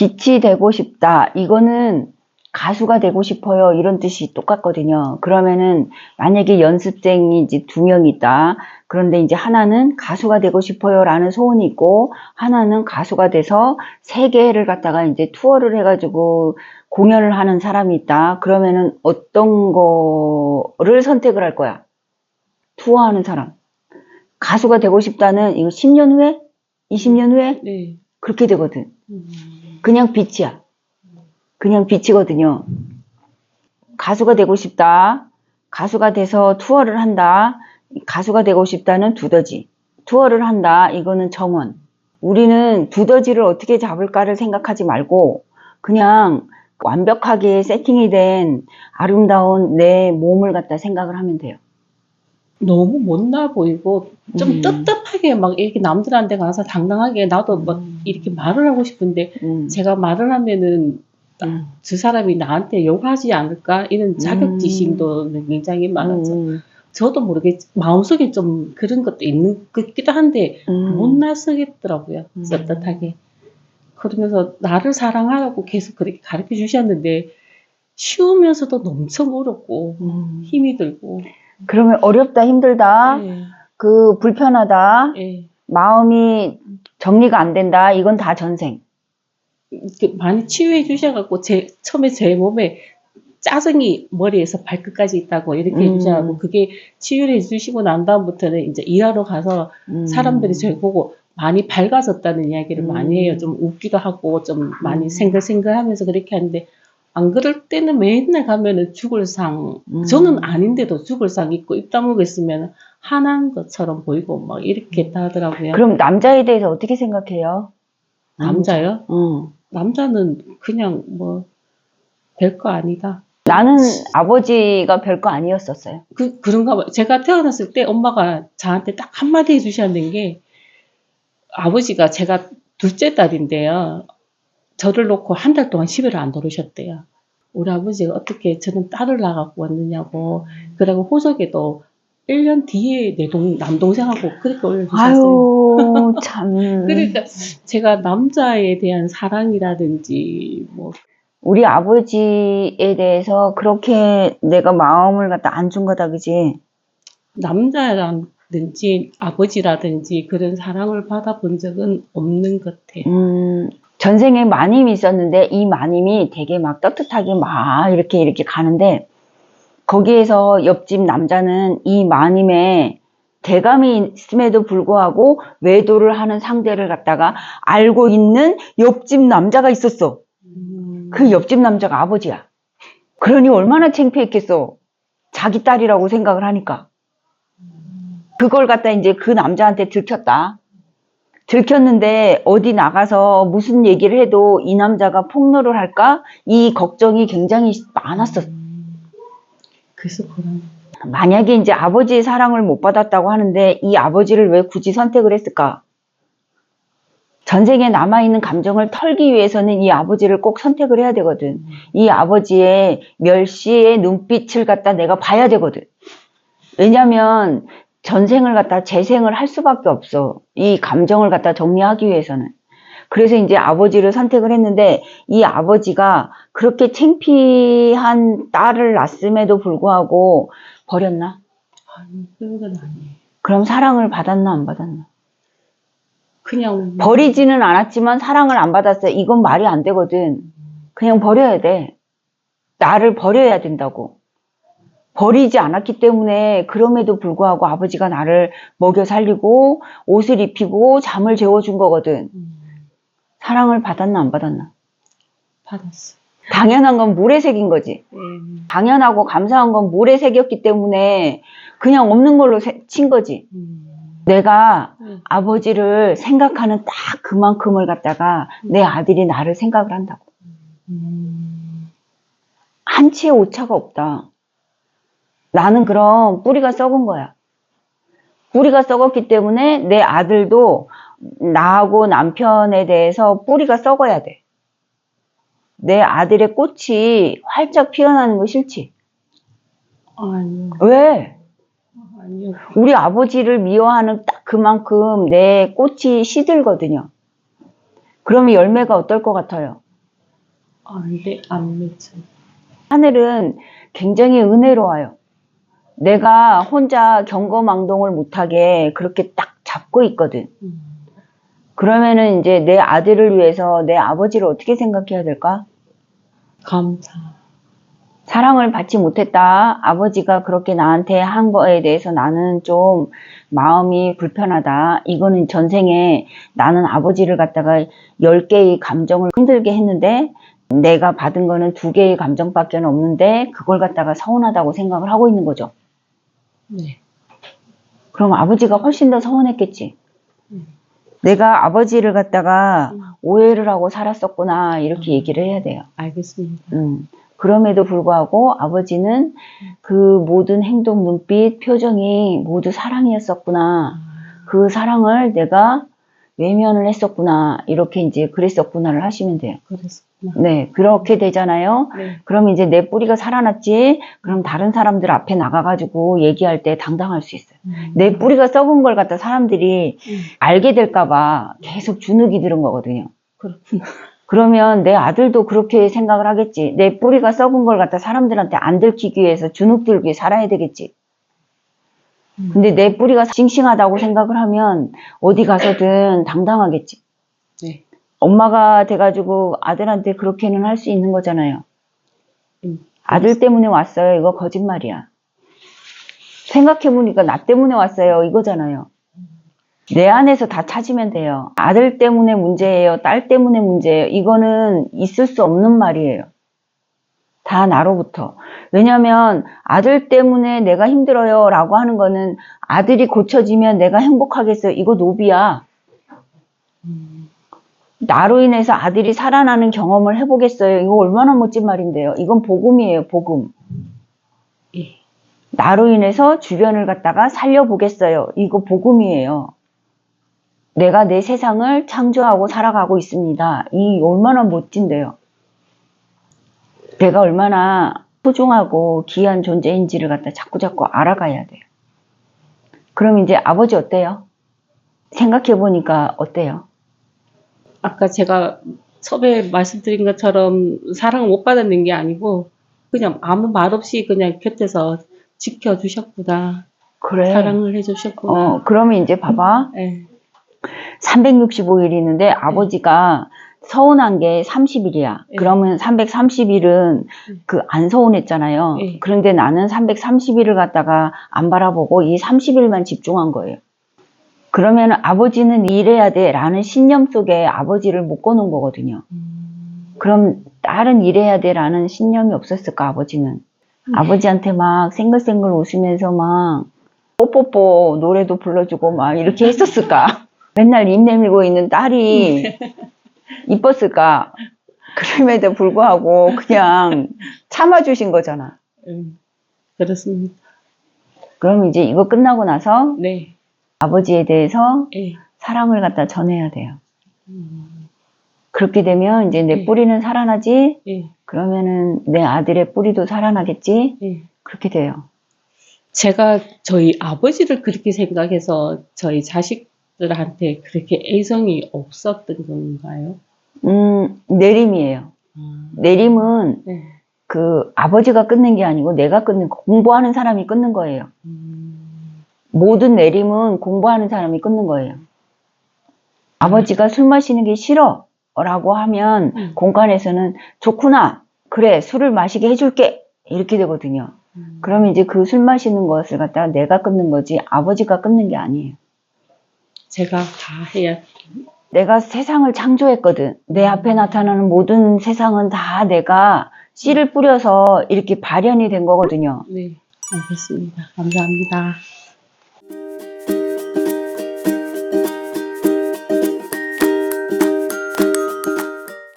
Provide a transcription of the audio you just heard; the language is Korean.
빛이 되고 싶다. 이거는 가수가 되고 싶어요. 이런 뜻이 똑같거든요. 그러면은 만약에 연습생이 이제 2명이 있다. 그런데 이제 하나는 가수가 되고 싶어요 라는 소원이 있고, 하나는 가수가 돼서 세계를 갖다가 이제 투어를 해가지고 공연을 하는 사람이 있다. 그러면은 어떤 거를 선택을 할 거야? 투어하는 사람. 가수가 되고 싶다는 이거 10년 후에? 20년 후에? 네. 그렇게 되거든. 그냥 빛이야. 그냥 빛이거든요. 가수가 되고 싶다. 가수가 돼서 투어를 한다. 가수가 되고 싶다는 두더지. 투어를 한다. 이거는 정원. 우리는 두더지를 어떻게 잡을까를 생각하지 말고 그냥 완벽하게 세팅이 된 아름다운 내 몸을 갖다 생각을 하면 돼요. 너무 못나 보이고 좀 떳떳하게 막 이렇게 남들한테 가서 당당하게 나도 막 이렇게 말을 하고 싶은데 제가 말을 하면은 저 사람이 나한테 욕하지 않을까 이런 자격지심도 굉장히 많아서 저도 모르게 마음속에 좀 그런 것도 있는 것 같기도 한데 못 나서겠더라고요. 떳떳하게. 그러면서 나를 사랑하라고 계속 그렇게 가르쳐 주셨는데 쉬우면서도 엄청 어렵고 힘이 들고. 그러면 어렵다, 힘들다, 네. 그 불편하다, 예. 마음이 정리가 안 된다. 이건 다 전생. 많이 치유해 주셔갖고 처음에 제 몸에 짜증이 머리에서 발끝까지 있다고 이렇게 해주셔갖고 그게 치유를 해주시고 난 다음부터는 이제 일하러 가서 사람들이 저를 보고 많이 밝아졌다는 이야기를 많이 해요. 좀 웃기도 하고 좀 많이 생글생글하면서 그렇게 하는데 안 그럴 때는 맨날 가면은 죽을 상, 저는 아닌데도 죽을 상 있고 입 다물고 있으면 화난 것처럼 보이고 막 이렇게 하더라고요. 그럼 남자에 대해서 어떻게 생각해요? 남자요? 남자는 그냥 뭐 별거 아니다. 나는 아버지가 별거 아니었었어요. 그런가 봐요. 제가 태어났을 때 엄마가 저한테 딱 한마디 해주셨는 게 아버지가 제가 둘째 딸인데요. 저를 놓고 한 달 동안 집에를 안 들어오셨대요. 우리 아버지가 어떻게 저는 딸을 낳아갖고 왔느냐고. 그리고 호적에도 1년 뒤에 남동생하고 그렇게 올려주셨어요. 아유, 참. 그러니까 제가 남자에 대한 사랑이라든지 뭐 우리 아버지에 대해서 그렇게 내가 마음을 갖다 안 준 거다, 그지? 남자라든지 아버지라든지 그런 사랑을 받아본 적은 없는 것 같아요. 전생에 마님이 있었는데 이 마님이 되게 막 떳떳하게 막 이렇게 가는데 거기에서 옆집 남자는 이 마님의 대감이 있음에도 불구하고 외도를 하는 상대를 갖다가 알고 있는 옆집 남자가 있었어. 그 옆집 남자가 아버지야. 그러니 얼마나 창피했겠어. 자기 딸이라고 생각을 하니까. 그걸 갖다 이제 그 남자한테 들켰다. 들켰는데 어디 나가서 무슨 얘기를 해도 이 남자가 폭로를 할까? 이 걱정이 굉장히 많았어. 그래서 그런 만약에 이제 아버지의 사랑을 못 받았다고 하는데 이 아버지를 왜 굳이 선택을 했을까? 전생에 남아있는 감정을 털기 위해서는 이 아버지를 꼭 선택을 해야 되거든. 이 아버지의 멸시의 눈빛을 갖다 내가 봐야 되거든. 왜냐면 전생을 갖다 재생을 할 수밖에 없어. 이 감정을 갖다 정리하기 위해서는. 그래서 이제 아버지를 선택을 했는데 이 아버지가 그렇게 창피한 딸을 낳았음에도 불구하고 버렸나? 아니, 그런 건 아니에요. 그럼 사랑을 받았나 안 받았나? 그냥 버리지는 않았지만 사랑을 안 받았어요. 이건 말이 안 되거든. 그냥 버려야 돼. 나를 버려야 된다고. 버리지 않았기 때문에 그럼에도 불구하고 아버지가 나를 먹여 살리고 옷을 입히고 잠을 재워준 거거든. 사랑을 받았나 안 받았나? 받았어. 당연한 건 물에 새긴 거지. 당연하고 감사한 건 물에 새겼기 때문에 그냥 없는 걸로 친 거지. 내가 아버지를 생각하는 딱 그만큼을 갖다가 내 아들이 나를 생각을 한다고. 한치의 오차가 없다. 나는 그럼 뿌리가 썩은 거야. 뿌리가 썩었기 때문에 내 아들도 나하고 남편에 대해서 뿌리가 썩어야 돼. 내 아들의 꽃이 활짝 피어나는 거 싫지? 아니요. 왜? 아니요. 우리 아버지를 미워하는 딱 그만큼 내 꽃이 시들거든요. 그러면 열매가 어떨 것 같아요? 안 맺혀. 하늘은 굉장히 은혜로워요. 내가 혼자 경거망동을 못하게 그렇게 딱 잡고 있거든. 그러면은 이제 내 아들을 위해서 내 아버지를 어떻게 생각해야 될까? 감사. 사랑을 받지 못했다. 아버지가 그렇게 나한테 한 거에 대해서 나는 좀 마음이 불편하다. 이거는 전생에 나는 아버지를 갖다가 10개의 감정을 힘들게 했는데 내가 받은 거는 2개의 감정밖에 없는데 그걸 갖다가 서운하다고 생각을 하고 있는 거죠. 네. 그럼 아버지가 훨씬 더 서운했겠지. 내가 아버지를 갖다가 오해를 하고 살았었구나 이렇게 얘기를 해야 돼요. 알겠습니다. 그럼에도 불구하고 아버지는 그 모든 행동, 눈빛, 표정이 모두 사랑이었었구나. 그 사랑을 내가 외면을 했었구나. 이렇게 이제 그랬었구나를 하시면 돼요. 그랬었구나. 네, 그렇게 되잖아요. 네. 그럼 이제 내 뿌리가 살아났지. 그럼 다른 사람들 앞에 나가가지고 얘기할 때 당당할 수 있어요. 내 뿌리가 썩은 걸 갖다 사람들이 알게 될까봐 계속 주눅이 들은 거거든요. 그렇구나. 그러면 내 아들도 그렇게 생각을 하겠지. 내 뿌리가 썩은 걸 갖다 사람들한테 안 들키기 위해서 주눅 들게 살아야 되겠지. 근데 내 뿌리가 싱싱하다고 생각을 하면 어디 가서든 당당하겠지. 네. 엄마가 돼가지고 아들한테 그렇게는 할 수 있는 거잖아요. 아들 때문에 왔어요. 이거 거짓말이야. 생각해보니까 나 때문에 왔어요. 이거잖아요. 내 안에서 다 찾으면 돼요. 아들 때문에 문제예요. 딸 때문에 문제예요. 이거는 있을 수 없는 말이에요. 다 나로부터. 왜냐하면 아들 때문에 내가 힘들어요 라고 하는 거는 아들이 고쳐지면 내가 행복하겠어요. 이거 노비야. 나로 인해서 아들이 살아나는 경험을 해보겠어요. 이거 얼마나 멋진 말인데요. 이건 복음이에요. 복음. 예. 나로 인해서 주변을 갖다가 살려보겠어요. 이거 복음이에요. 내가 내 세상을 창조하고 살아가고 있습니다. 이 얼마나 멋진데요. 내가 얼마나 소중하고 귀한 존재인지를 갖다 자꾸 알아가야 돼요. 그럼 이제 아버지 어때요? 생각해보니까 어때요? 아까 제가 처음에 말씀드린 것처럼 사랑을 못 받았는 게 아니고 그냥 아무 말 없이 그냥 곁에서 지켜주셨구나. 그래. 사랑을 해주셨구나. 그러면 이제 봐봐. 네. 365일이 있는데 아버지가 서운한 게 30일이야. 네. 그러면 330일은 그 안 서운했잖아요. 네. 그런데 나는 330일을 갖다가 안 바라보고 이 30일만 집중한 거예요. 그러면 아버지는 일해야 돼 라는 신념 속에 아버지를 묶어놓은 거거든요. 그럼 딸은 일해야 돼 라는 신념이 없었을까 아버지는. 아버지한테 막 생글생글 웃으면서 막 뽀뽀뽀 노래도 불러주고 막 이렇게 했었을까. 맨날 입 내밀고 있는 딸이 이뻤을까. 그럼에도 불구하고 그냥 참아주신 거잖아. 그렇습니다. 그럼 이제 이거 끝나고 나서 네. 아버지에 대해서 네. 사랑을 갖다 전해야 돼요. 그렇게 되면 이제 내 뿌리는 살아나지. 네. 그러면은 내 아들의 뿌리도 살아나겠지. 네. 그렇게 돼요. 제가 저희 아버지를 그렇게 생각해서 저희 자식들한테 그렇게 애정이 없었던 건가요? 내림이에요. 내림은 네. 그 아버지가 끊는 게 아니고 내가 끊는 거. 공부하는 사람이 끊는 거예요. 모든 내림은 공부하는 사람이 끊는 거예요. 아버지가 술 마시는 게 싫어 라고 하면 공간에서는 좋구나. 그래 술을 마시게 해줄게. 이렇게 되거든요. 그러면 이제 그 술 마시는 것을 갖다가 내가 끊는 거지 아버지가 끊는 게 아니에요. 제가 다 해야. 내가 세상을 창조했거든. 내 앞에 나타나는 모든 세상은 다 내가 씨를 뿌려서 이렇게 발현이 된 거거든요. 네, 알겠습니다. 감사합니다.